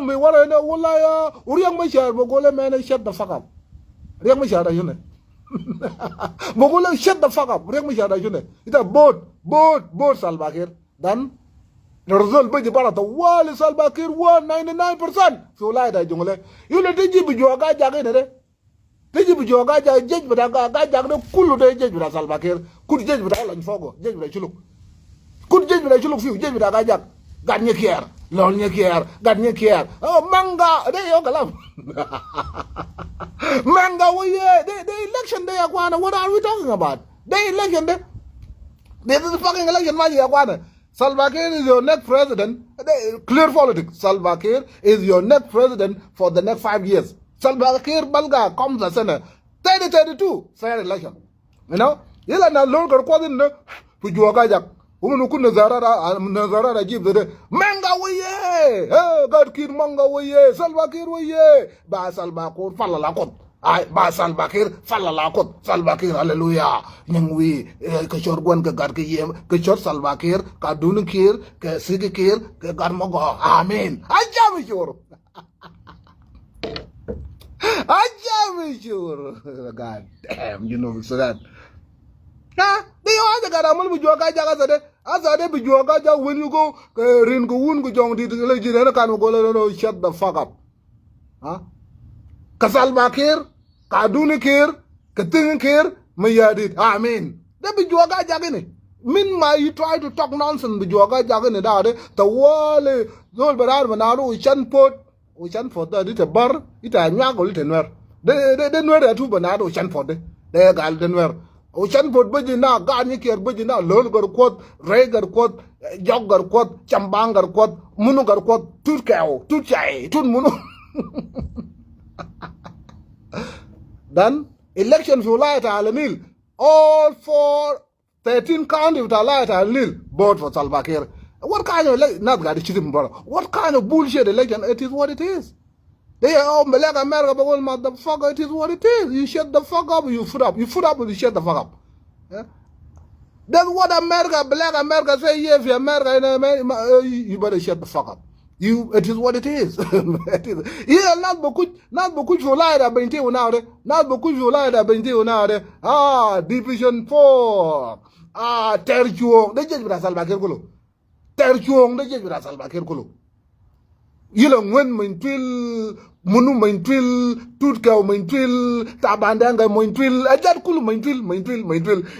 me wara na wala ya uriyang mashar bogole man shut the fuck up riyang mashar yune bogole shut the fuck up riyang mashar yune ita boat Salva Kiir dan result be bara to wal Salva Kiir 199% fi wala da jungle yule tiji bi joga jage ne de tiji bi joga jage jej bi da ga jage de kullu de jej bi da Salva Kiir kud jej bi da lañ fogo jej bi da chuluk kud jej bi da chuluk fi jej bi da ga jage gad nye kier lol nye kier gad nye kier oh manga de yo kalam manga we the election day akwana what are we talking about the election day this is the fucking election ma akwana Salva Kiir is your next president clear politics Salva Kiir is your next president for the next 5 years Salva Kiir balga comes as in 2032 fair election you know yela na lol ko din na fu juwaga jak umunu kun nazara jib de manga weye gad Kiir manga weye Salva Kiir weye ba Salva Kiir falla la kot ay ba Salva Kiir falla la kot Salva Kiir hallelujah nyangwi ke chor gon ke gad ke yem ke chor Salva Kiir ka dun Kiir ke sig Kiir ke gad mogo amen ajami chor ajami chor god damn you know so that they all the garamul bu joga jaga sade asade bu joga ja when you go rin go wun go jong di le jine kan go no shut the fuck up ka Salva Kiir ka dun Kiir ka tin Kiir mayadit amen de bu joga jaga ne min ma you try to talk nonsense bu joga jaga ne da de the wall zol barar manaro chan pot da dit bar ita nya go litenwer de nwer atu banado chan pot de gal denwer o chan pot beji na ga ni ker beji na lol gar kot re gar kot jog gar kot chambang gar kot munu gar kot tut kaw tut chai tut munu then election fi wilayat al-Nil all for 13 county of wilayat al-Nil vote for Salva Kiir what kind of not got chitim bro what kind of bullshit election it is what it is they are Black America, but motherfucker, it is what it is. You shut the fuck up, you foot up, and you shut the fuck up. Yeah? That's what Black America say. Yeah, if you're America, you better shut the fuck up. It is what it is. It is. Yeah, not beaucoup for lie that been taken now. Not beaucoup for lie that been taken now. Division 4. Terchuong. They just with Salva Kiir Kulu. Terchuong. They just with Salva Kiir Kulu. Yilong wen maintwil munu maintwil tutkaw maintwil tabandanga maintwil ajat kulu maintwil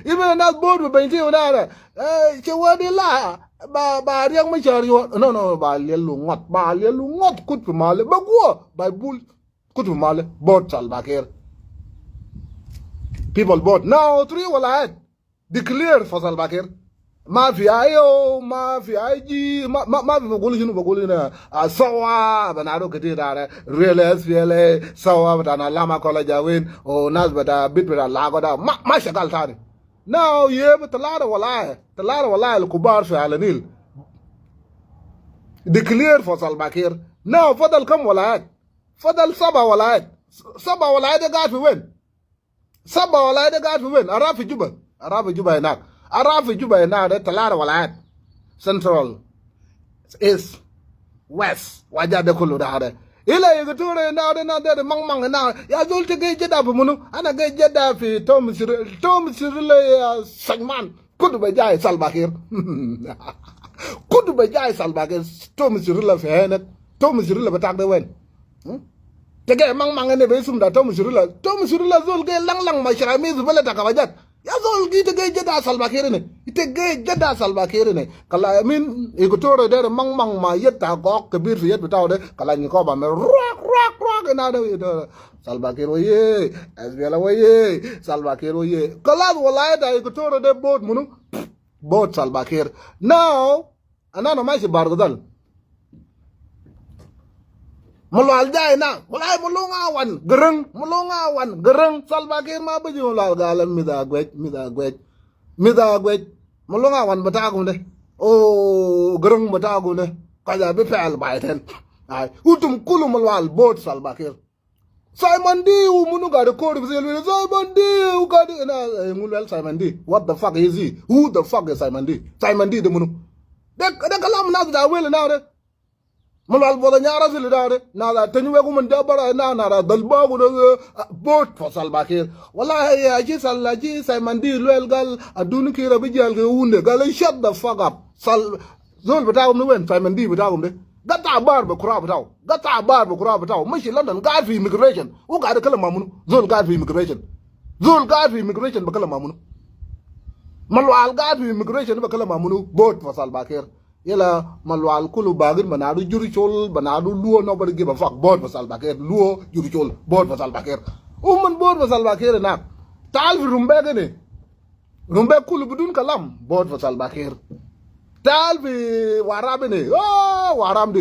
even not board with maintwil na che wadi la ba riang ma char yo no ba lelu ngot kut male ba go ba bul kut male board Salva Kiir people vote now 3 walayat declare for Salva Kiir ma fi ayo ma fi aji ma bagulu na sawa banaro kete dare real sawa bana lama kola jawin o nas bada bit bada lagoda ma shagal tani now ye talada walaya al kubar fi al-Nil declare for Salva Kiir now fadal kam walayat fadal 7 walayat de gat fi wen 7 walayat de gat fi wen arafi juba nak Arafi Juba na de talada walayat central east west waja de kulu da hade ila yigture na de mang na ya zulte ge jeda bu munu ana ge jeda fi tom sirle ya sagman kudu be jay Salva Kiir kudu be jay Salva Kiir tom sirle fi henet tom sirle ba tak de wen te ge mang ne be sum da tom sirle zul ge lang ma shrami zubala ta kawajat ya zol gi te ge jeda Salva Kiir ne ite ge jeda Salva Kiir ne kala min igutoro de mang ma yetta go ke bir fi yet bitaw de kala ni ko ba me rock na de Salva Kiir oye asbela oye Salva Kiir oye kala wallahi da igutoro de bot Salva Kiir now anana ma shi bargadal mulwal jay na mulay mulunga wan gereng Salva Kiir ma beji mulal galan mida gwet mulunga wan batagum de o gereng batagum de kaja be fel bayten ay utum kulu mulwal bot Salva Kiir Simon D munu ga record bi Simon D ga na mulwal Simon D what the fuck is he who the fuck is Simon D de munu de kalam na da wel na de malwal boda nyara zili dare na da tanyu we gumun dabara na da dalba gudo bot for salbakir wallahi ya ji sallaji sai mandi lwel gal adun ki rabi jal ge unde gal shut the fuck up sal zol bataw no wen sai mandi bataw de gata bar ba kura bataw gata bar ba kura bataw mashi london ga fi immigration u ga da kala mamunu zol ga fi immigration zol ga fi immigration ba kala mamunu malwal ga fi immigration ba kala mamunu bot for salbakir yela malwal kulu bagir manadu juri chol banadu luo nobody give a fuck board for salbakir luo juri chol board for salbakir board for salbakir na tal fi rumbe kulu budun kalam board for salbakir tal fi warabe ne waram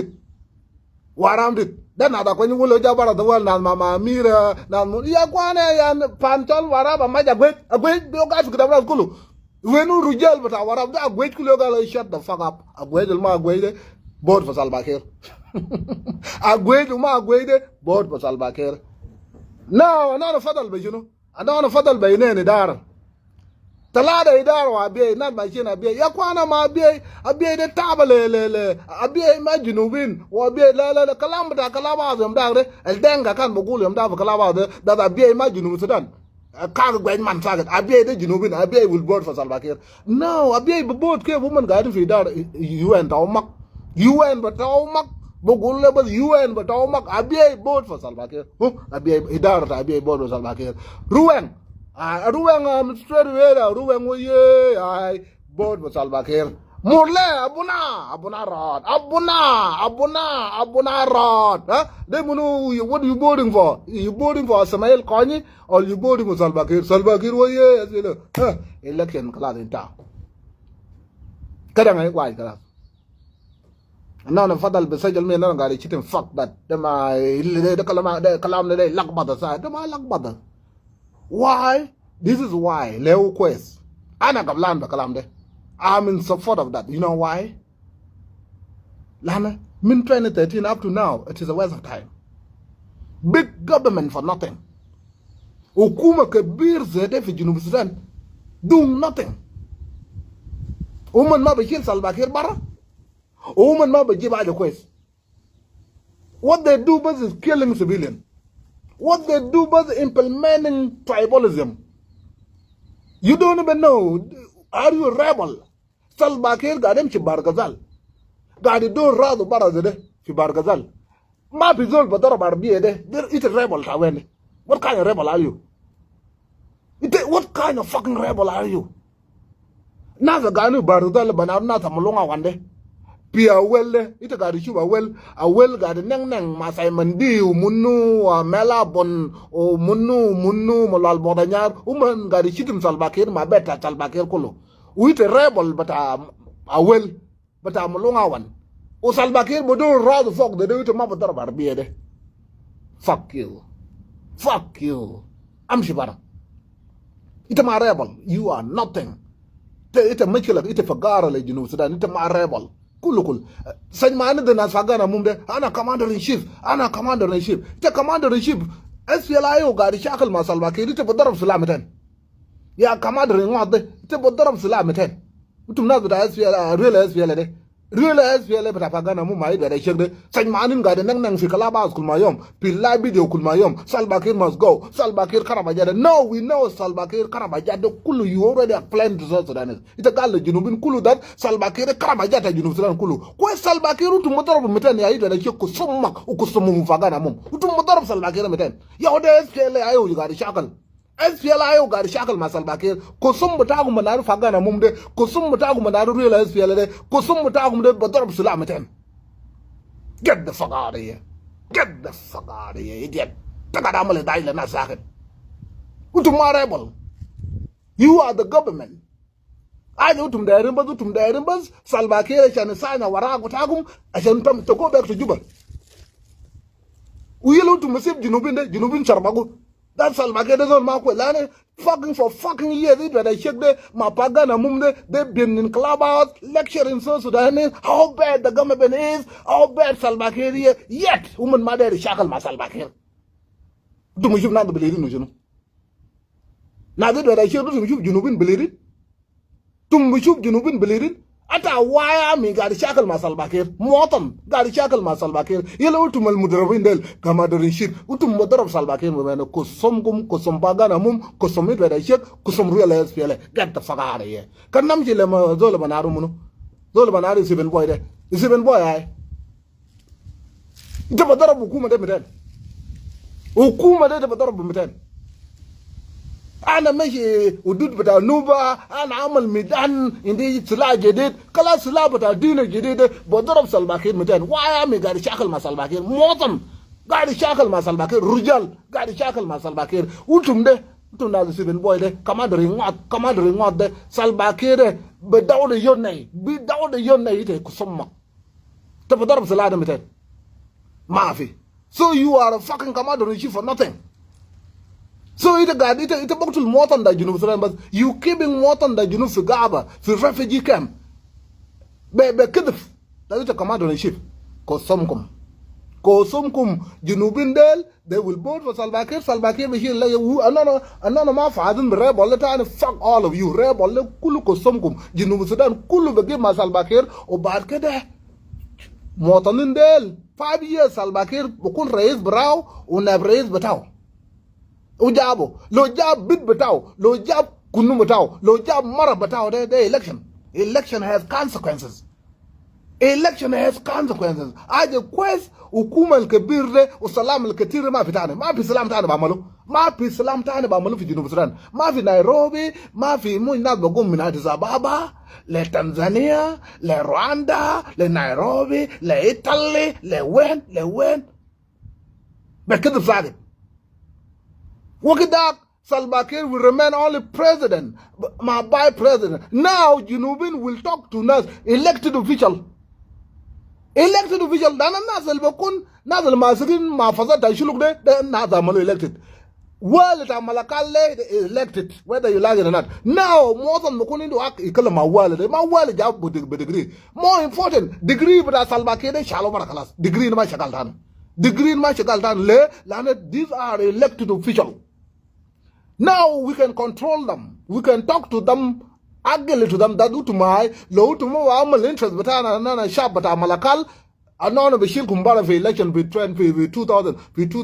dit dan ada ko ni wulo jabara da wal nan mama mira nan ya kwane ya pantol waraba maja gwe do ga fi da kulu wenu rujal bata warab da agwej kulo gala shut the fuck up agwej ma agwej de board for salbakir agwej ma agwej de board for salbakir no na fadal be juno ana fadal be ne dar talada idar wa be na ba kina be ya kwana ma be abe de tabale le abe ma junubin wa be la kalam bata kalaba azam da re el denga kan bugul yam da kalaba da be ma junub sudan kaga gwen man target abiye de junubin abiye will board for salbakir no abiye be board ke woman ga fi dar UN taw mak UN ba taw mak bugul le ba UN ba taw mak abiye board for salbakir abiye idar ta abiye board for salbakir ruwen straight away ruwen wo ye ai board for salbakir murle abuna rod huh? They munu what are you boarding for? You boarding for Samael Kony or you boarding for Salbakir wo ye huh? Election class in town kada ngai kwai kala na fadal be sajal me na ngari chitin fuck that dama de kalam de lakbada sa dama lakbada why this is why leo quest ana kablan ba kalam de I'm in support of that. You know why? Lana, min 2013 up to now, it is a waste of time. Big government for nothing. Hukuma kabir zede fi Junub Sudan doing nothing. Uman ma be kill Salva Kiir bara. Uman ma be give the quest. What they do is killing civilians. What they do is implementing tribalism. You don't even know. Are you a rebel? Salva Kiir gadem fi Bargazal. Gadi do rado barazede fi Bargazal. Ma fi zol badara barbiye de. It's a rebel tawene. What kind of rebel are you? What kind of fucking rebel are you? Naza ganu Bargazal banaru nata mulonga wande. Pia welle ite gadi shuba well gadi neng masai mandi munu mela bon o munu molal bodanyar uman gadi shitim Salva Kiir ma beta Salva Kiir kolo. Uite rebel bata well bata mulonga wan. O Salva Kiir bodo rado fuck de uite ma badara barbiye de. Fuck you. I'm shibara. Ite ma rebel. You are nothing. Ite mekila ite fagara le Junub Sudan ite ma rebel. Kul san ma de nas fagana mumde ana commander in chief te commander in chief SPLIO gadi shakal ma Salva Kiir te bodarab salamatan ya commander in wade te bodarab salamatan mutum na da SPL real SPL bata fagana mu mai da shegde san ma nin gadi nang fi kala ba kul mayom pilla video kul mayom Salva Kiir must go Salva Kiir karabajade no we know Salva Kiir karabajade kulu you already have planned to South Sudan ita gal junubin kulu that Salva Kiir karabajade junub Sudan kulu ko Salva Kiir utum motorab meten ya ida da shekku summa ukusum fagana mum utum motorab Salva Kiir meten ya ode SPL ayo gadi shakal SPLIO gadi shakal ma Salva Kiir ko sum butagu manar fagana mum de ko sum butagu manar real SPL de ko sum butagu de bodarab salamatan get the fuck out of here idiot takada male daile na sakin utum rebel you are the government I utum da rimbas Salva Kiir shan sana warago tagum ashan tam to go back to Juba uyelo utum sip junubin charmago. That Salva Kiir doesn't mark with Lani fucking for fucking years. It when I check the Mapagana Mumde, they've been in clubhouse lecturing South Sudan how bad the government is, how bad Salva Kiir is, yet woman mother is shackle my Salva Kiir. Do we not believe in you? Now that I share Junubin believe it. Tumbushub Junubin believe it. ata waya mi gadi shakal ma salbakir motam gadi shakal ma salbakir yela utum al mudrabin del kama dorin shir utum mudrab salbakir mo bena ko somgum ko sombagana mum ko somit weda shek ko somru la spele get the fagare ye kan nam jile ma zola banaru munu zola banaru siben boy de siben boy ay ita badarab hukuma de meten hukuma de badarab meten أنا ماشي ودود بتاع نوبة أنا عمل ميدان عندي سلاح جديد خلاص سلاح بتاع دين الجديد بضرب سلباكير 200 وايامي قاعد يشاكل مع سلباكير مواطن قاعد يشاكل مع سلباكير رجال قاعد يشاكل مع سلباكير وانتم ده انتم ناس سيفن بوي ده كمان رينغات ده سلباكير بدور يوني يته كسمة تبضرب سلاح 200 ما في so you are a fucking commander in chief for nothing. So ita baktul motan da junub Sudan bas you keeping motan da junub fi Gaba fi refugee camp be kidf da ita commander in chief ko somkum junubin del they will vote for Salva Kiir be here like anana ma faadun be rebel ta fuck all of you rebel kullu ko somkum junub Sudan kullu be ma Salva Kiir o baad kede motanin del 5 years Salva Kiir bukun rais braw o nab rais bataw ujabo lo jab bit bataw lo jab kunu bataw lo jab mara bataw the election has consequences aje quest hukuma al-kabir de usalam al-katir ma fitane ma fi salam tane ba malu fi junub Sudan ma fi Nairobi ma fi munad bagum min Addis Ababa le Tanzania le Rwanda le Nairobi le Italy le wen bekid fagit Wakidak Salva Kiir will remain only president, my by president. Now Junubin will talk to us, elected official. Dana nazal bakun nazal masirin mafaza tashuluk de nazal malu elected. Well, it amalakale elected, whether you like it or not. Now more than bakun into ak ikala ma wale job with degree. More important, degree but Salva Kiir shallow barakalas. Degree in my shakaltan. Le lana these are elected official. Now we can control them. We can talk to them, argue to them. That do to my low to more amal interest, but I'm sharp, but I'm malakal. I'm not a bashir kumbara for election between 2032.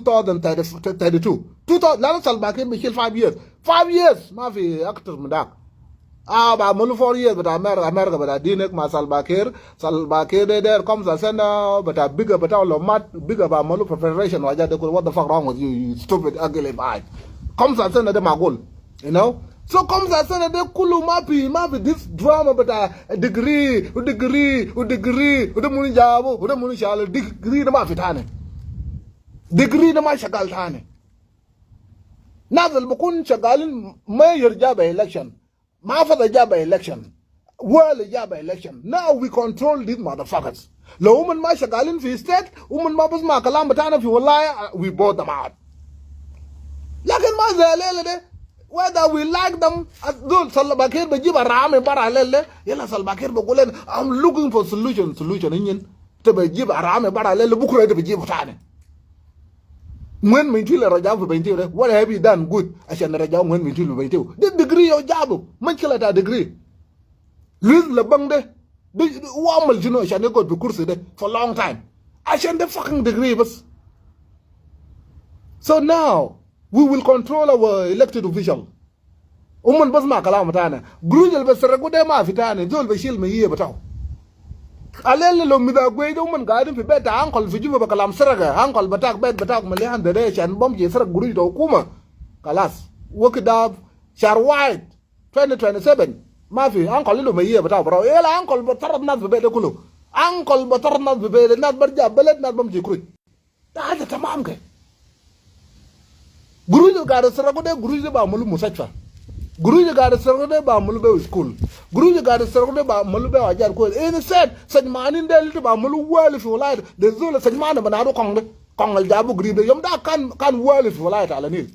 2000. Lana Salva Kiir bashir 5 years. 5 years. Mafi actor madak. Ba mulu 4 years, but America, but I didn't ma Salva Kiir there comes a sender, but a bigger, but all bigger about Mulu Federation. What the fuck wrong with you? You stupid ugly bite. Comes and send them a goal, you know. So comes and send them kulu mapi this drama, but a degree, the muni jabo, the muni shall degree the mafitane, degree the mashagaltane. Nazal bukun shagalin mayor jaba election, mafa the jaba election, world jaba election. Now we control these motherfuckers. The woman mashagalin fi state, woman mabus makalam batana if you lie, we bought them out. Lakin ma whether we like them, Salva Kiir be jiba rame baralele, yela Salva Kiir be gulen, I'm looking for solution ingin to be jiba rame baralele bukure to be jiba tane. When mintile rajam for beintiu, what have you done good? I shall rajam when mintile beintiu. The degree of jabu, manchila ta degree. Liz le bangde, wamal jino shall go to kursi de for a long time. I shall the fucking degree bas. So now we will control our elected official. Bas ma kalam tana. Grujal bas ragude ma fitane. Zol bashil me yiye bataw. Alele lo mida gwe garden fi beta uncle fi juba kalam saraga. Uncle batak malihan de resh and bomb je sarak guruj to hukuma. Kalas. Wakidab Sharwide 2027. Mafi uncle lo me yiye bataw bro. Ela uncle batarad nas fi beta kulu. Uncle batarad nas fi beta nas barja balad nas bomb je kruj. Hada tamam ke. Guruji gada saragude guruji ba mulu musachfa. Guruji gada saragude ba mulu be school. Guruji gada saragude ba mulu be wajar ko. Instead sajmanin del ba mulu wali fi walayt. De zula sajmana banado kongal jabu gribe. Yom da kan wali fi walayt ala nil.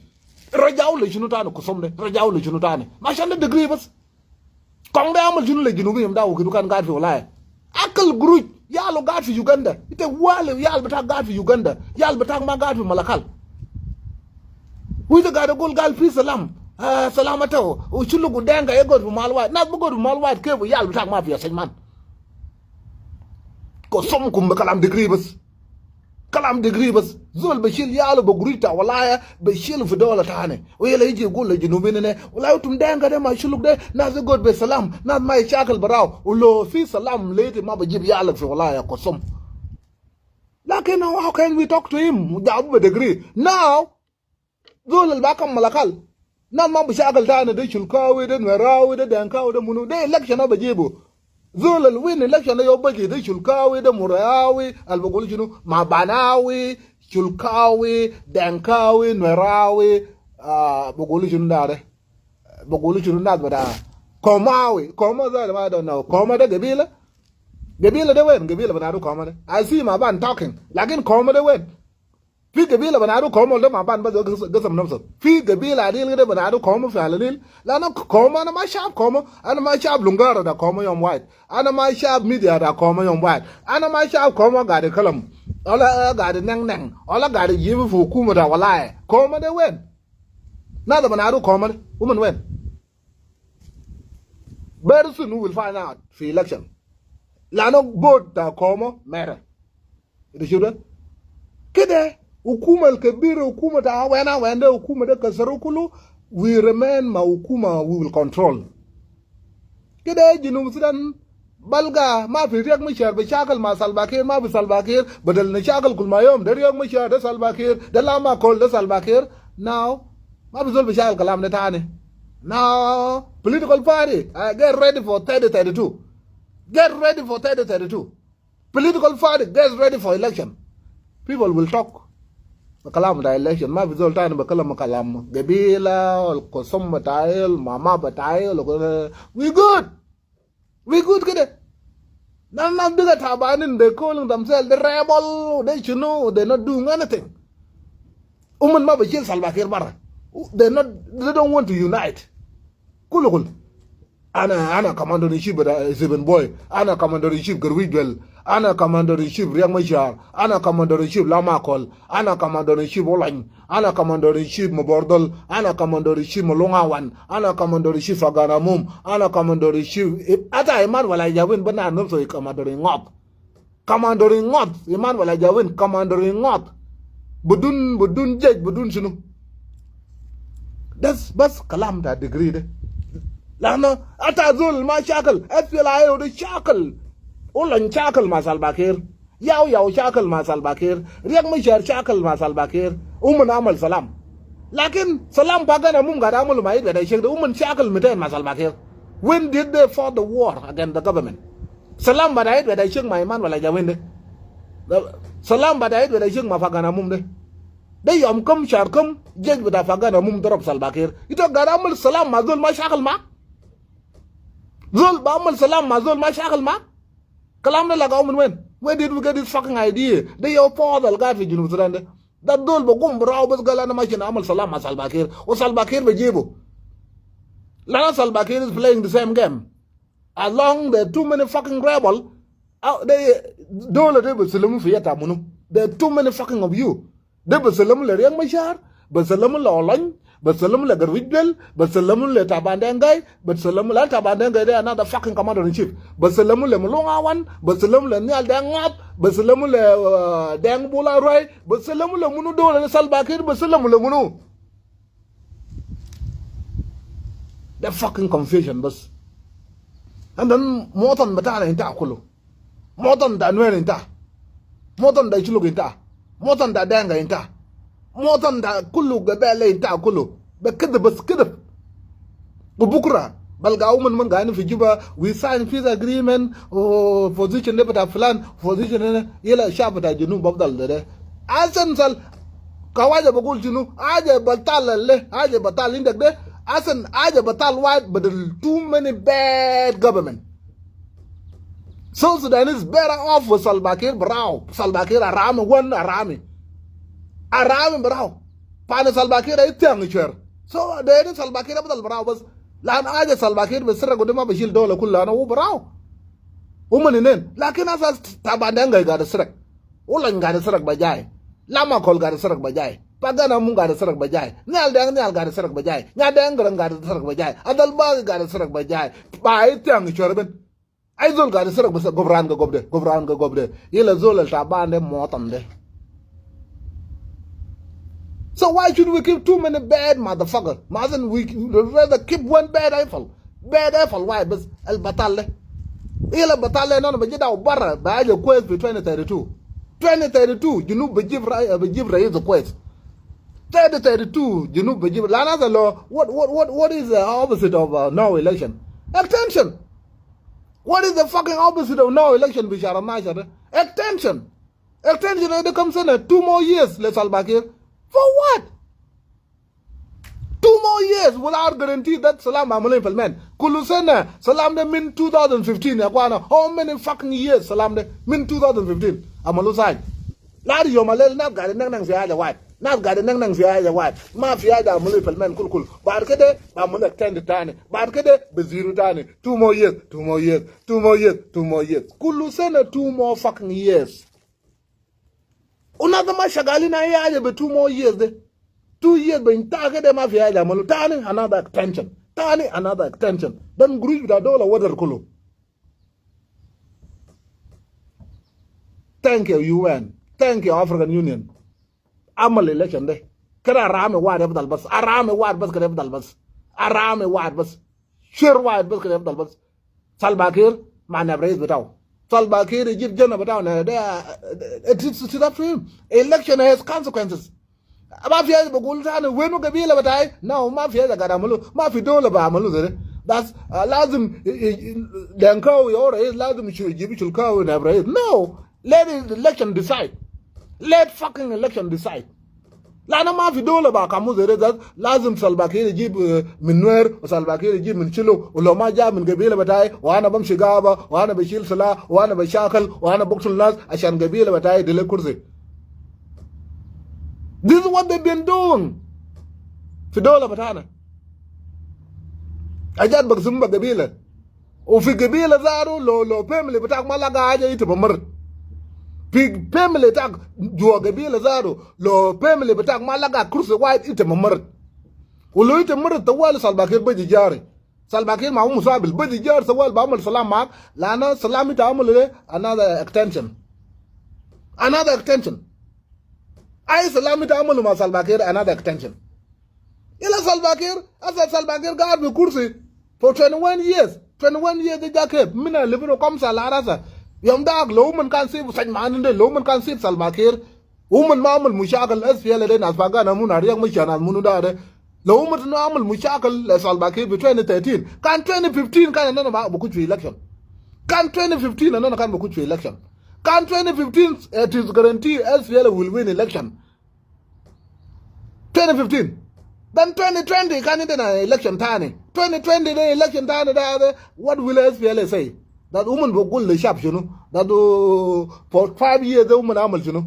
Rajaw le junu tane kusomde. Rajaw le junu tane. Mashande degree bas. Kongde amal junu le junu yom da wukidu kan gad fi walayt. Akal guruj yalo gad fi Uganda. Ite wali yal batak gad fi Uganda. Yal batak ma gad fi Malakal. We the guy go gal peace salam. Salamata. Uchulu gudenga ego to Malwat. Not go to Malwat cave yal tak mafia man. ko som kum kalam degree bas kalam degree bas zol bashil yalo bagurita walaya bashil fi dawla tane wala yiji gol la junubin ne wala tum denga de ma shuluk de na za god be salam na mai shakal baraw ulo fi salam lady ma bajib yalo fi walaya ko som lakin how can we talk to him jabu degree now zol al bakam malakal nan ma bashakal tane de shulkawi de nwarawi de dankawi de munu de election bajibu zol al win election yo baji de shulkawi de murawi al bagul junu ma banawi shulkawi dankawi nwarawi bagul junu dare bagul junu nad bada komawi koma za ma don't know koma de gabila de wen gabila bana do koma de I see my ban talking lakin koma de wen fi gabila bana do koma de ma ban ba gasam namsa fi gabila dil de bana do koma fi alalil la na koma na ma shab koma ana ma shab lungara da koma yom white ana ma shab media da koma yom white ana ma shab koma ga de kalam ala ga de nang ala ga de yibu fu kuma da wallahi koma de wen na da bana do koma de woman wen very soon we will find out fi election la no board da koma matter it should kede hukuma al-kabira hukuma ta wenda hukuma da kasaru kulu we remain ma hukuma we will control kede jinub sudan balga ma fi riyak mishar bi shakal ma salbakir ma bi salbakir badal na shakal kul ma yom da riyak mishar da salbakir da lama kol da salbakir now ma bi zol bi shakal kalam da tane now political party get ready for 3032 get ready for 3032 political party get ready for election people will talk kalam da election ma bi zol tane ba kalam gabila al qasam batail mama batail we good kede nan diga tabanin they calling themselves the rebel they you know they not doing anything ma ba jil salbakir bara they don't want to unite kulul ana commander in chief da seven boy ana commander in chief garwijel ana commander in chief riang mashar ana commander in chief lamakol ana commander in chief olain ana commander in chief mabordol ana commander in chief molongawan ana commander in chief aganamum ana commander in chief ata iman wala jawin bana no so commander in ngot iman wala jawin commander in ngot budun jej budun sunu das bas kalam da degree de lana ata zul ma shakal afila ayo de shakal ulan shakal ma salbakir yaw shakal ma salbakir riyak mishar shakal ma salbakir amal salam lakin salam bagana mum ga damul mai da shek da shakal mitain ma salbakir when did they fought the war against the government salam ba da shek mai man wala jawin de salam ba da shek ma fagana mum de dai yom kam shar kam jej da fagana mum darab salbakir ito ga damul salam ma zul ma shakal ma zul ba amal salam ma zul ma shakal ma kalam da laga umun wen where did we get this fucking idea they your father ga fi junub sudan de da dol ba gum braw bas gala na machine amal salam ma salbakir o salbakir be jibo la salbakir is playing the same game along the too many fucking rebel they dole de be salam fi yata munu there too many fucking of you de be salam le riang mashar be salam la olañ Basalam la garwijbel, basalam la tabandengay, basalam la tabandengay de another fucking commander in chief. Basalam la mulongawan, basalam la nial dangap, basalam la dang bola roy, basalam la munu do la salbakir, basalam la munu. That fucking confusion bas. And then motan batala inta kulu. Motan da nwer inta. Motan da chulug inta. Motan da danga inta. موطن دا كله قبائل انتا كله بكده بس كده وبكره بلقاو من قاعدين في جوبا وي ساين بيس اجريمنت وبوزيشن بتاع فلان بوزيشن يلا شعب بتاع الجنوب بفضل ده احسن سال كواجه بقول شنو حاجه بطال له حاجه بطال عندك ده احسن حاجه بطال وايد بدل too many bad government so Sudan is better off with Salbakir براو Salbakir arami one arami براو فانا سلباكير ايتان شر سو ده سلباكير بدل براو بس لان اجى سلباكير بسرق قدام بشيل دوله كلها انا هو براو ومنين لكن اساس تاباندنغ قاعد يسرق ولا قاعد يسرق بجاي لما كل قاعد يسرق بجاي pagana mum gada sarak bajai nyal gada sarak bajai nyadang garang gada sarak bajai adal ba gada sarak bajai bai tiang chorben ay zol ga sirk bas gobran ga gobde yela zol al tabande motam de. So why should we keep too many bad motherfuckers? Mustn't we rather keep one bad apple? Bad apple, why? But el batale. Ila batale no bajida barra baje quest for 2032. 2032, you know bajib rai the quest. 2032, you know bajib lana the law. What is the opposite of no election? Extension. What is the fucking opposite of no election, Bishara Mashar? Extension. Extension, they comes in 2 more years, let's all back here. For what? 2 more years without guarantee that Salam Amul implement. Kulusena, Salam de min 2015, how many fucking years Salam de min 2015? Amalusai. Ladi Yomalel, not got a nang fiada white. Not got a nang fiada white. Mafia Amul implement, cool. Barkade, Amul extend the tani. Barkade, Beziru tani. 2 more years, 2 more years, 2 more years, 2 more years. Kulusena, 2 more fucking years. Another mashagalina yaja be 2 more years de 2 years be intake de mafia yaja malu tani another extension then group with a dollar water kulu. Thank you UN, thank you African Union. Amal election de kara rame wad ebdal bas arame wad bas kare ebdal bas arame wad bas sure wad bas kare ebdal bas Salva Kiir man average betaw Salva Kiir Egypt jana betaw na it's up to him. Election has consequences. Mafia bagul tane wenu gabila batay no mafia da gadamulu mafi dole ba amalu zere that's lazim danko yore is lazim jibi chulkaw na average. No, let the election decide. Let fucking election decide. Lana mafi dole ba kamu zere that lazim Salva Kiir jib min Nuer wa Salva Kiir jib min Chilo ulo ma ja min gabila batay wa ana bamshi gaba wa ana bashil sala wa ana bashakal wa ana buktul nas ashan gabila batay dile kursi. This is what they've been doing. Fidola batana. Ajad bagsumba gabila. O fi gabila zaru lo family batak malaga aja ito bamar. Fi family tak juwa gabila zaru lo family batak malaga kursi white ito bamar. Ulo ito mar tawal Salva Kiir baji jari. Salva Kiir ma musabil baji jari sawal baamal salam mak lana salam ita amal another extension. Another extension. I Salami Tamal ma Salva Kiir another extension. Ila Salva Kiir, as Salva Kiir guard the kursi for 21 years. 21 years the jacket. Mina living come salarasa. Yom dag low man can see such man in the low man can see Salva Kiir. Woman mamal mushakal as fiala then as Bagana Munaria Mushana Munudare. Low man normal mushakal as Salva Kiir be 2013. Can 2015 can another Bakuchi election. Can 2015 another can Bakuchi election. Can 2015 it is guaranteed SPL will win election. 2015. Then 2020 can it an election tani. 2020 the election tani what will SPL say? That woman will go the shop, you know. That for 5 years the woman amal, you know.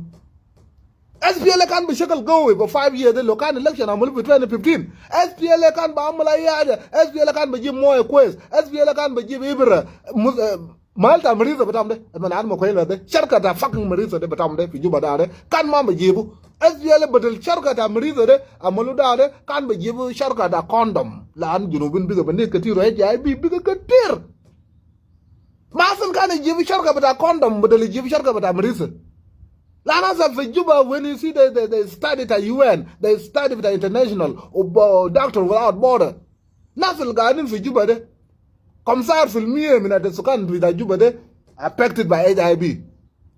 SPL can be shackle go away for 5 years the local election amal for 2015. SPL can be amala yada. SPL can be give more quest. SPL can be give Ibra Malta Marisa Batamde, and an animal quail there. Sharkata fucking Marisa de Batamde, Fijubadare, can Mama Jibu, SPL Batil Sharkata Marisa de, Amaludare, can be Jibu Sharkata condom, land, you know, win bigger than Nicati, right? I be bigger catir. Mason can Jibu Sharkata condom, but the Jibu Sharkata Marisa. Lanas of Fijuba, when you see they studied at UN, they studied the international, or Doctor Without Border. National Garden Fijuba. Commissar Filmie min at Sukan with a Jubade affected by HIV.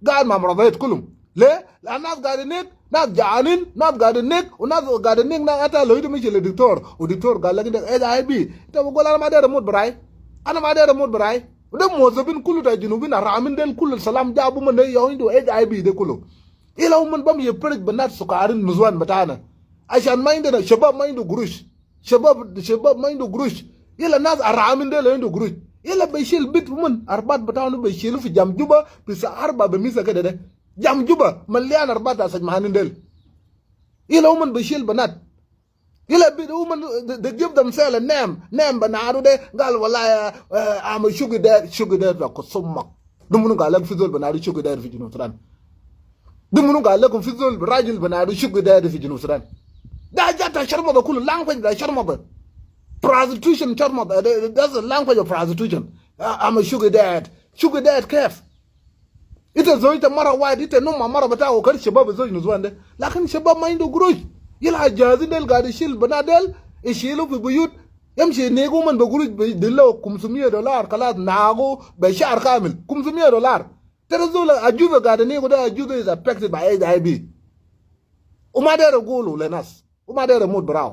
God Mamravet Kulum. Le, not got a nick, not Janin, not got a nick, or not got a nick, not at a Lloyd Michel Dictor, or Dictor Galagan HIV. It will go Madame Mudbrai, and Madame Mudbrai. The most have been Kulu Junubin, Ramin del Kulu Salam Jabum and they are into HIV the Kulu. Ilauman Bum ye preach but not Sukarin Muzwan Batana. I shall mind a Shabab mind to Grush. Shabab mind to Grush. Yela nas aramin de lendo group yela bashil bit woman arbat batawnu bashil fi jam juba bisa arba be misa kede jam juba malian arbata saj mahanin del yela woman bashil banat yela bit woman they give themselves a name banaru de gal wala am sugar dad ko summa dumunu galak fizol banaru sugar dad fi junusran dumunu galak fizol rajul banaru sugar dad fi junusran da jata sharma da kullu language da sharma da prostitution, that's the language of prostitution. I'm a sugar dad. sugar dad kef ita zo ita mara wide ita no mara bata o kar shabab zo inu zuwan de lakin shabab ma indo guruj yila jazi del gadi shil banadel ishilu fi buyut yamshi nego man baguruj dillo $500 kalat nago be shar kamil $500 terazola ajuba gadi nego da ajuba is affected by HIV uma dere gulu lenas uma dere mud braw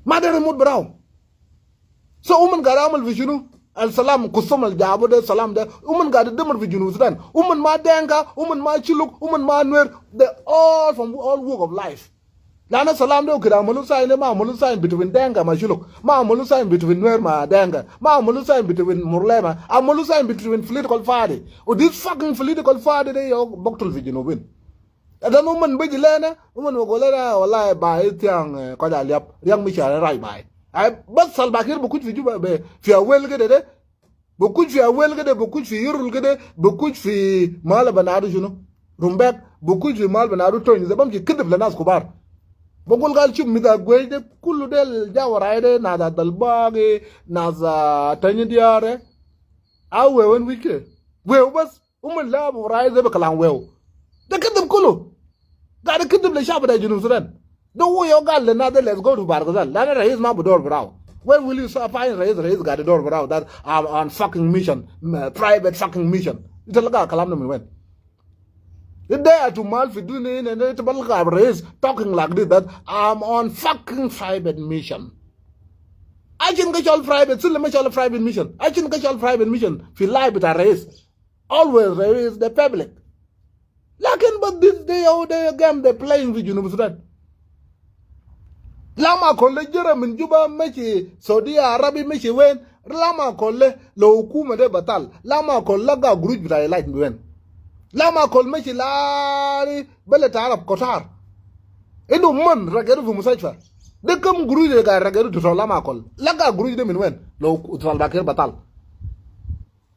ma dere mud braw so uman gadi amal vishunu al salam kusum al jabu de salam de uman gadi demar fi junu sudan uman ma denga uman ma chuluk uman ma nwer they all from all walk of life lana salam de kira mulu sai ne ma mulu sai between denga ma chuluk ma mulu sai between nwer ma denga ma mulu sai between murlema a mulu sai between political party or this fucking political party they yo boktul fi junu bin adan uman beji lena uman wo golera wallahi ba itiang ko da liap riang mi chara rai bai ay bas salbakir bu kuj fi juba be fi awel gede de bu kuj fi awel gede bu kuj fi yurul gede bu kuj fi mala banadu juno rumbek bu kuj fi mal banadu to ni zabam ci kedef la nas kubar bu gol gal ci mi da goy de kullu del jawara de na da dalbage na za tani diare awe won wike wew bas la bu ray de kalam wew de kedef kullu ga de kedef la shaba da junu sudan the way you got another, let's go to Bargazal. That is my door brow. When will you find raise got the door brow that I'm on fucking mission, private fucking mission? It's a laga kalam when. The day to Malfi doing and it's a raise talking like this that I'm on fucking private mission. I can get all private, still make all private mission. I can get all private mission. Feel like with a raise. Always raise the public. Lakin but this day all day game they're playing with you. Lama kolle jere min juba mechi Saudi Arabi mechi wen lama kolle lo hukuma de batal lama kolle ga gruj bita light wen lama kolle mechi lari belet Arab Qatar edu man ragaru fu musajfa de kam gruj ga ragaru to lama kolle laga gruj de min wen lo utral bakir batal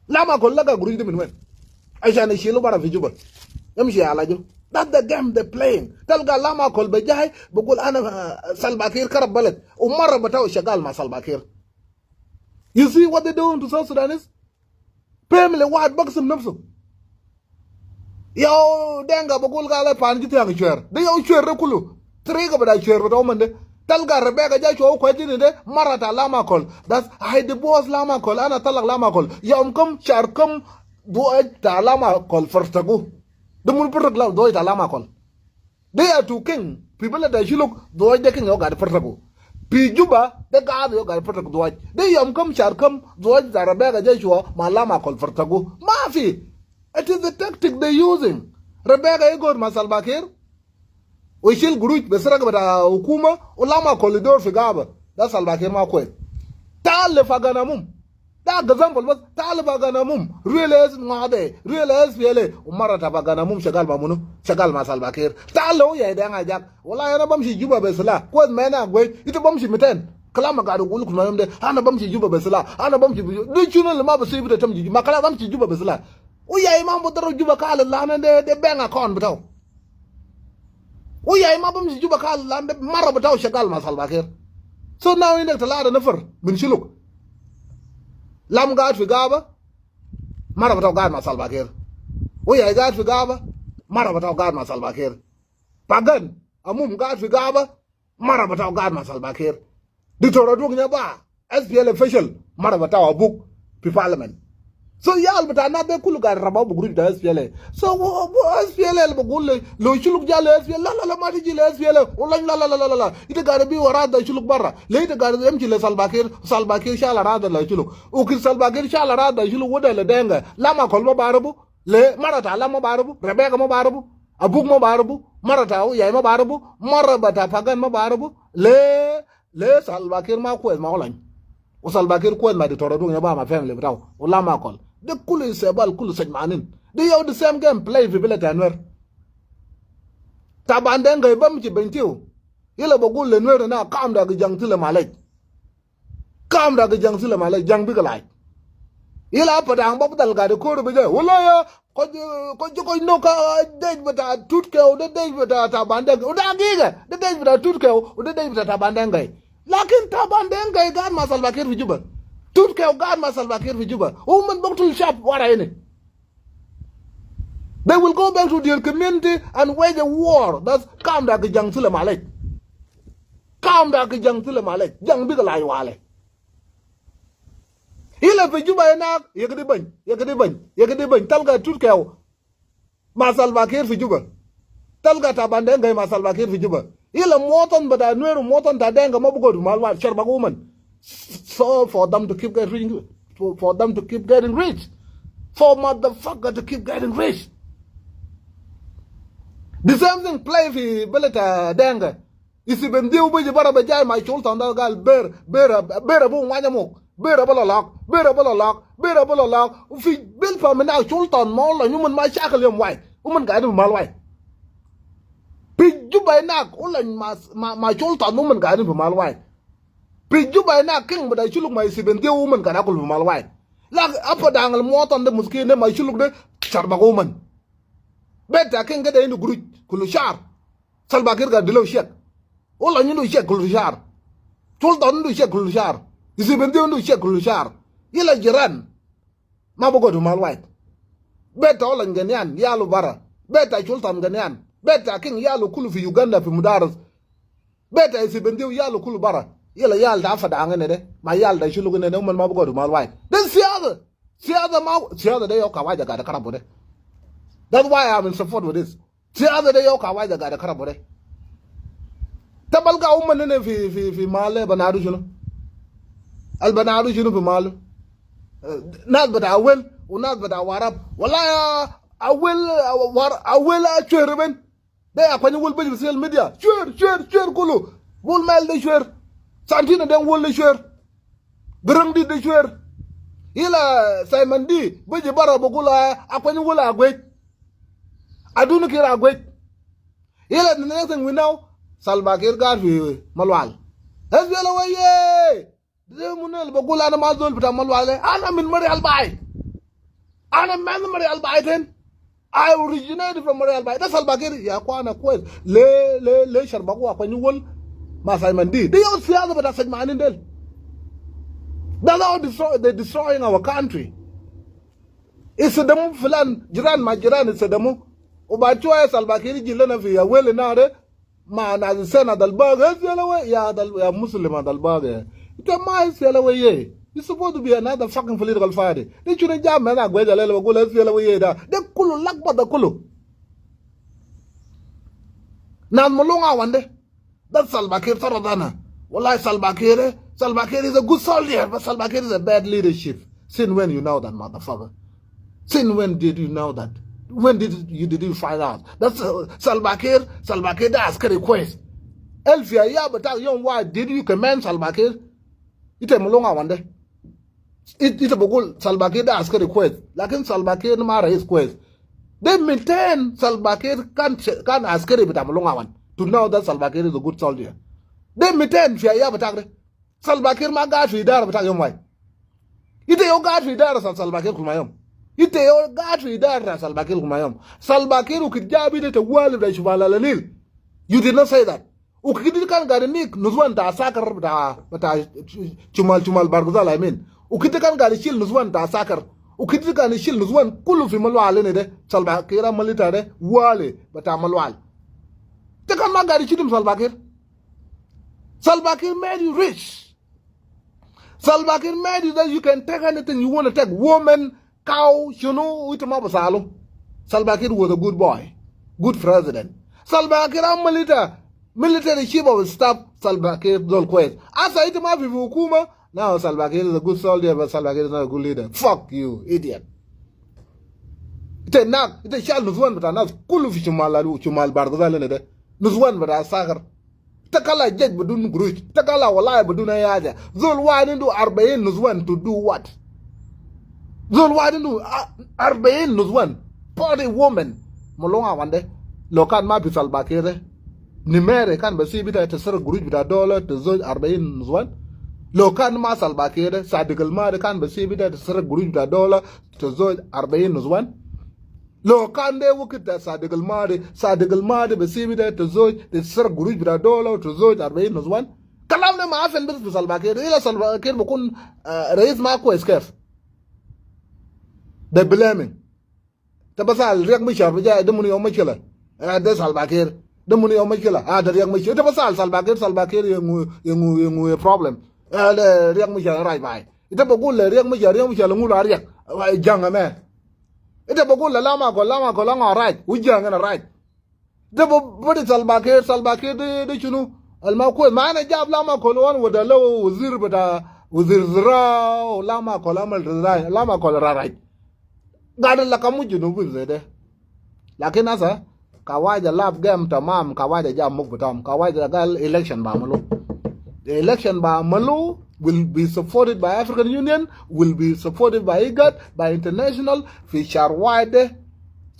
lama kolle laga gruj de min wen aisha ne shilu bara fi juba yamshi alajo. That's the game they're playing. Talga lama kol bejai bugul ana Salbakir karab balad umara batao shagal ma Salbakir. You see what they're doing to South Sudanese? Family wide boxum nafsu. Yo denga bugul gala panjiti ang chwer. De yo chwer rekulu. Triga bada chwer bada omande. Talga Rebecca jai cho kwajini de marata lama kol. That's I the boss lama kol ana talak lama kol. Yom kum charkum duaj ta lama kol firstagu. The Mulpurk Law, Doy Alamakon. They are two king. People that you look, Doy the king, you got a Pertago. Pijuba, the guard, you got a Pertago Doy. They come, shall come, Doy Zarabega Joshua, Malama called Fertago. Mafi! It is the tactic they're using. Rebecca Egor Masalbakir. We shall group Besragaba Ukuma, Ulama Colidor Figaba. That's Albakir Makwe. Tal Faganamum. That example was Talibaganamum, realize Nade, realize Viele, Umarata Baganamum, Shagal Mamunu, Shagal Masalbakir, Talo, Yadanga Jack, Walayabamshi Juba Besala, what men are great, it's a bumshy meten, Kalamaga will look from them, Anabamshi Juba Besala, Anabamshi, do you know the mother say the Tom Makalamshi Juba Besala? We are Mambo Juba Kala Land and the bang a con betal. We are Mabamshi Juba Kala Land, Marabatao Shagal Masalbakir. So now in the Talada Nefer, when she look. Lam gad fi gaba mara bataw gad ma Salbakir oya gad fi gaba mara bataw gad ma Salbakir pagan amum gad fi gaba mara bataw gad ma Salbakir ditora dug nya ba SPL official mara bataw abuk fi parliament so yal bata na be kulu gad rabaw bu group da SPL so SPL bu gulle lo chuluk jale SPL la mati jile SPL wala la ite gad bi warada chuluk barra le ite gad em jile Salbakir shala rada la chuluk o kir Salbakir shala rada chuluk woda le denga lama kol mo barabu le marata lama barabu Rebecca mo barabu abuk mo barabu marata o yai mo barabu marabata pagan mo barabu le Salbakir ma ko ma olan o Salbakir ko ma de toro do nya ba ma family bitaw o lama kol de kulu sebal kulu sajmanin they are the same game play fi bilata anwer tabanden ga bam ci bentiu yela bogul le nwer na kam da ga jangtile malay kam da ga jangtile malay jang bi ga lay yela padang bob dal ga de ko be je wala ya ko no ka dej bata tutke o de dej bata tabanden o da giga de dej bata tutke o de dej bata tabanden ga lakin tabanden ga ga ma Salbakir fi juba Turkey God ma Salva Kiir fi Juba. Women boktul sharp wara ini. They will go back to their community and wage a war. That's calm da jang tule malek. Calm da jang tule malek. Jang biga lai wale. Ila fi Juba ena yegdi ban talga Turkey ma Salva Kiir fi Juba. Talga tabandenga ma Salva Kiir fi Juba. Ila moton bada nueru moton tadenga mabugo du malwa sharba woman. So for them to keep getting rich, for them to keep getting rich, for motherfucker to keep getting rich. The same thing play fi beleta denga. Isi bendiu buji bara bajai my shoulder and gal bear bu wanyamuk, bear balak. Fi bil pa mena shoulder mall and human my shackle yum white. Woman guide mal white. Piju by nak, ulan my shoulder woman guide mal white. Piju by na king but I should look my seventy woman can akul malwai. Like upper dangle more on the mosque name I should look the charba woman. Better king get into group kulushar. Salbakir got below shek. All I knew to check kulushar. Told on to check kulushar. Is even doing to check kulushar. Yella Jiran. Mabogo to malwai. Better all in Ganyan, Yalu Bara. Better Chultan Ganyan. Better king Yalu Kulu for Uganda for Mudaras. Better is even do Yalu Kulu Bara. Yela yal da fa da ngene de ma yal da shulu ngene man ma bugo mal wai then siada day yoka wai da karabo de. That's why I'm in support with this. Siada day yoka wai da karabo de tabal ga umman ne fi male banadu shunu al banadu shunu fi malu nas bada awel unas bada warab wallahi awel a chwerben de akwani wul bi social media chwer kulu wul mel de chwer Santina den wolle chwer berang di de chwer ila Simon di beje bara bogula akwani wola agwe adunu kira agwe ila the next thing we know Salva Kiir gar fi malwal ezela waye de munel bogula na mazol bita malwale ana min mari albay ana man mari albay ten I originated from mari albay da Salva Kiir ya kwana kwel le sharbaku akwani wol Ma Simon D. They all see other but that's man in Del. That's how they're destroying our country. It's a demo filan jiran ma jiran it's a demo. Ubachua Salva Kiir jilana fi ya wele na de ma na sena dalbag ya Muslim dalbag. Ita ma selawe ye. It's supposed to be another fucking political party. They shouldn't jam man agweja lele bagula selawe ye da. De kulu lakba da kulu. Na mulunga wande. That's Salva Kiir Faradana. Wallahi Salva Kiir is a good soldier, but Salva Kiir is a bad leadership. Since when you know that, motherfucker? Since when did you know that? When did you find out? That's Salva Kiir asked a request. Elfia, yeah, but young why did you command Salva Kiir? It's a mulonga one day. It's a bogul Salva Kiir asked a request. Like in Salva Kiir Mara his quest. They maintain Salva Kiir can't ask a bit of mulonga one. To know that Salva Kiir is a good soldier. They maintain Fia Batagre. Salva Kiir Magat Vidar Batagam White. Ite yo gat Vidar Salva Kiir Kumayom. Ite yo gat Vidar Salva Kiir Kumayom. Salva Kiir Ukijabi the world of the Shuvala Lanil. You did not say that. Ukidikan Garanik, Nuzwan da Sakar, Chumal Barguzal, I mean. Ukitikan Garishil Nuzwan da Sakar. Ukitikan Shil Nuzwan Kulufimalwa Lenede, Salva Kiir Military, Wale, but Amalwal. Take a magari chidim Salva Kiir. Salva Kiir made you rich. Salva Kiir made you that you can take anything you want to take. Woman, cow, you know, Utamabasalo. Salva Kiir was a good boy. Good president. Salva Kiir military chief of staff, Salva Kiir don't quit. As I item Hukuma, now Salva Kiir is a good soldier, but Salva Kiir is not a good leader. Fuck you, idiot. It's a shall Nuzwan, but another Kulufi Chumal Bargazal. Nuzwan but Sakar. Takala jet Budun Gruch. Takala Walai Buduna Yaja. Zul widen to Arbain Nuzwan to do what? Zul widen to Arbain Nuzwan. Party woman. Molonga one day. Lokan Mapi Salva Kiir. Nimere can be seen at a sort of Gruch with $1 to Zul Arbain Nuzwan. Lokan Ma Salva Kiir. Sadical Mare can be seen at a sort of Gruch with $1 to Zul Arbain Nuzwan. Lo kande wukita sadigal mari be simi da to zoj de sar guruj bra dolo to zoj 40 nuzwan كلام ده ما أفل بس بسلباكير إلا سلباكير بكون رئيس ما كويس كيف ده بلامين تبصال رياك مشار بجاي دمني يوم مشكلة ده سلباكير دمني يوم مشكلة هذا رياك مشار تبصال سلباكير ينغو problem هذا رياك مشار راي باي إذا بقول رياك مشار نقول رياك جانغ ما إذا بقول لا ما رايت وجانغ أنا رايت ده بدي سلباكير ده شنو الموكول معنا جاب لا كولوان وده لو وزير بدا وزير زراعة لا ما كول عمل زراعة لا ما كول رايت قاعد لك مو جنوب زي ده لكن هسه كواجه لاب جيم تمام كواجه جام مك بتام كواجه قال election بعملوا the election بعملوا will be supported by African Union will be supported by IGAD by international في شهر واحد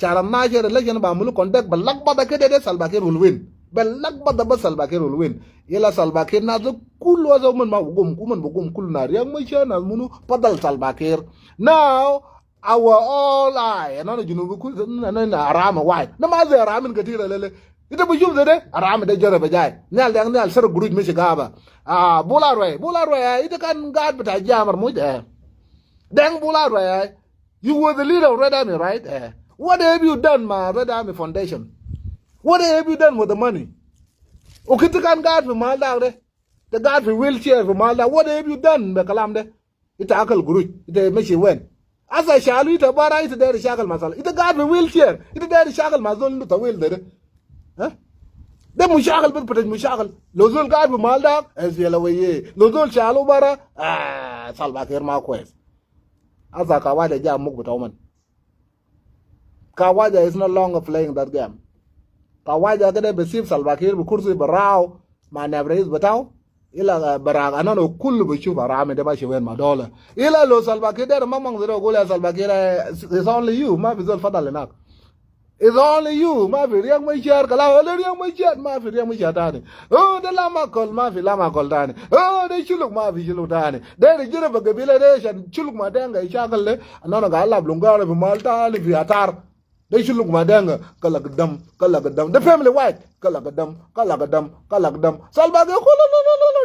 شهر الناجر election بعملوا conduct باللقبة كده ده سلباكير will win باللقبة بس سلباكير will win يلا سلباكير نازل كل وزا من ما بقوم كل نار yang مشان منو بدل سلباكير now our all eye أنا جنوب كل أنا أرام واحد نما زي أرام كثير لا إذا بيجوا ده أرام ده جرب جاي نال سر جروج مش غابة بولا روي إذا كان قاعد بتاع جامر موج دين بولا روي you were the leader of Red Army right what have you done my Red Army Foundation what have you done with the money وكنت كان قاعد في مالدا ده قاعد في wheelchair في مالدا what have you done بكلام ده إنت أكل جروج إنت ماشي وين asa shalu ita bara ita da shakal masal ita ga be wheelchair ita da shakal mazol lu tawil da ha da mushakal bit pata mushakal lozol ga be malda ezela waye lozol shalu bara salba khair ma kwes asa ka wada ja muku tawman ka wada is no longer playing that game ka wada ga da be sif salba khair be kursi barao ma na brais bataw ila barag anano kullu bishufa rame de bashi wen madola ila lo salbakir der mamang zero gola salbakir is only you ma fi zol fadal nak is only you ma fi riyak mai shar kala wala riyak mai shar ma fi riyak mai shar tani oh de lama kol ma fi lama kol tani oh de chuluk ma fi chuluk tani de jira ba gabila de shan chuluk ma denga ishakal le anano ga Allah blungara fi malta li fi atar they should look madanga kalagadam the family white kalagadam salbaga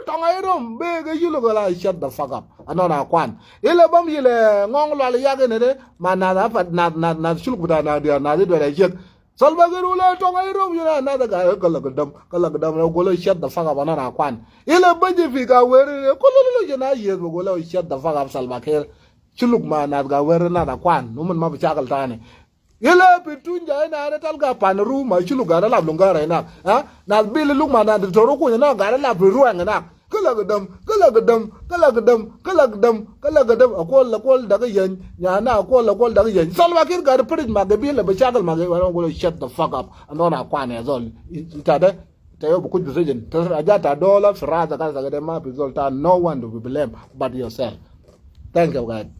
tangairom big you look like shut the fuck up anona kwan ile bam yile ngong lo yage ne de manada fat na shuluk buta na dia na de shit salbaga rula tangairom yuna na daga kalagadam no golo shut the fuck up anona kwan ile baje fi ga were kololo jena yes golo shut the fuck up salbaga shuluk ma na ga were na da kwan no man ma bichakal tane yela pitunja ina talga panru ma chulu gara la blungara ina na bili luma na toro ko na gara la ruwa na kala gadam akol daga yan ya na akol daga yan salwa kir gar prit ma gabi la bachakal ma ga go shut the fuck up anona kwane zol itada tayo bu kuju sejin ajata dollar frada kaza ga ma bizol ta no one to be blame but yourself thank you God.